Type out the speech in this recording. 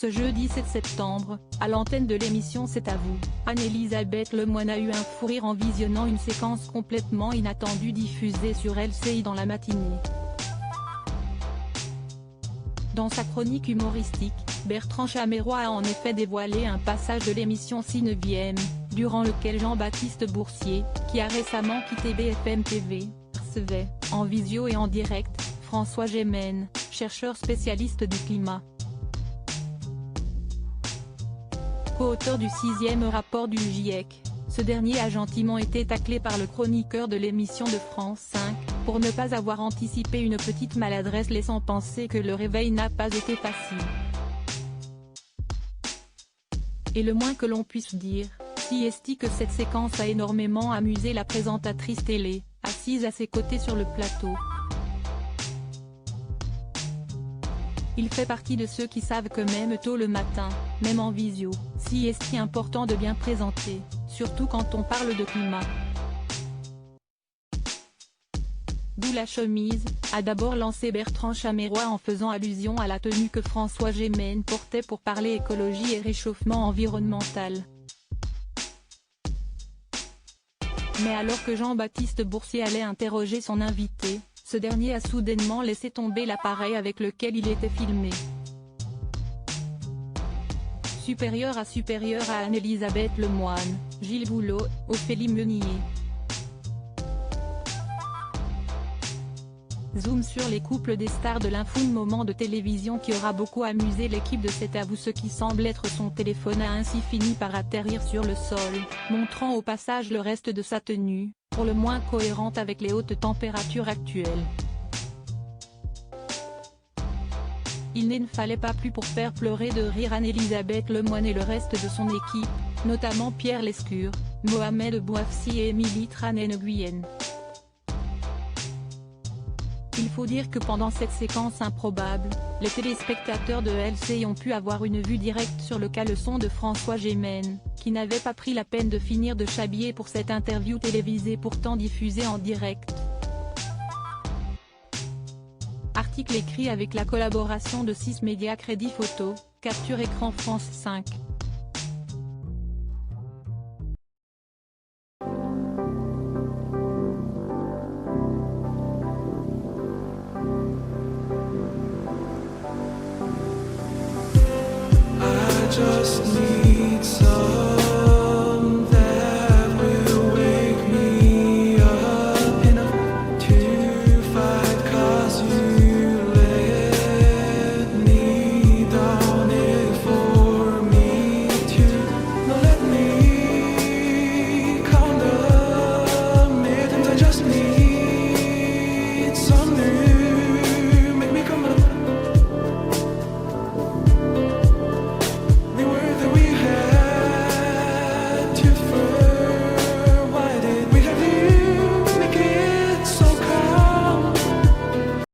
ce jeudi 7 septembre, à l'antenne de l'émission C'est à vous, Anne-Elisabeth Lemoine a eu un fou rire en visionnant une séquence complètement inattendue diffusée sur LCI dans la matinée. Dans sa chronique humoristique, Bertrand Chameroy a en effet dévoilé un passage de l'émission 6/9, durant lequel Jean-Baptiste Boursier, qui a récemment quitté BFM TV, recevait, en visio et en direct, François Gémen, chercheur spécialiste du climat. Co-auteur du 6e rapport du GIEC, ce dernier a gentiment été taclé par le chroniqueur de l'émission de France 5, pour ne pas avoir anticipé une petite maladresse laissant penser que le réveil n'a pas été facile. Et le moins que l'on puisse dire, si est que cette séquence a énormément amusé la présentatrice télé, assise à ses côtés sur le plateau. Il fait partie de ceux qui savent que même tôt le matin, même en visio, si est important de bien présenter, surtout quand on parle de climat. D'où la chemise, a d'abord lancé Bertrand Chameroy en faisant allusion à la tenue que François Gémen portait pour parler écologie et réchauffement environnemental. Mais alors que Jean-Baptiste Boursier allait interroger son invité, ce dernier a soudainement laissé tomber l'appareil avec lequel il était filmé. Supérieur à Anne-Elisabeth Lemoine, Gilles Boulot, Ophélie Meunier. Zoom sur les couples des stars de l'info, moment de télévision qui aura beaucoup amusé l'équipe de C'est à vous. Ce qui semble être son téléphone a ainsi fini par atterrir sur le sol, montrant au passage le reste de sa tenue, pour le moins cohérente avec les hautes températures actuelles. Il ne fallait pas plus pour faire pleurer de rire Anne-Elisabeth Lemoine et le reste de son équipe, notamment Pierre Lescure, Mohamed Bouafsi et Émilie Tran-Nguyen. Il faut dire que pendant cette séquence improbable, les téléspectateurs de LCI ont pu avoir une vue directe sur le caleçon de François Gémen, qui n'avait pas pris la peine de finir de s'habiller pour cette interview télévisée pourtant diffusée en direct. Article écrit avec la collaboration de 6 médias Crédit Photo, Capture Écran France 5.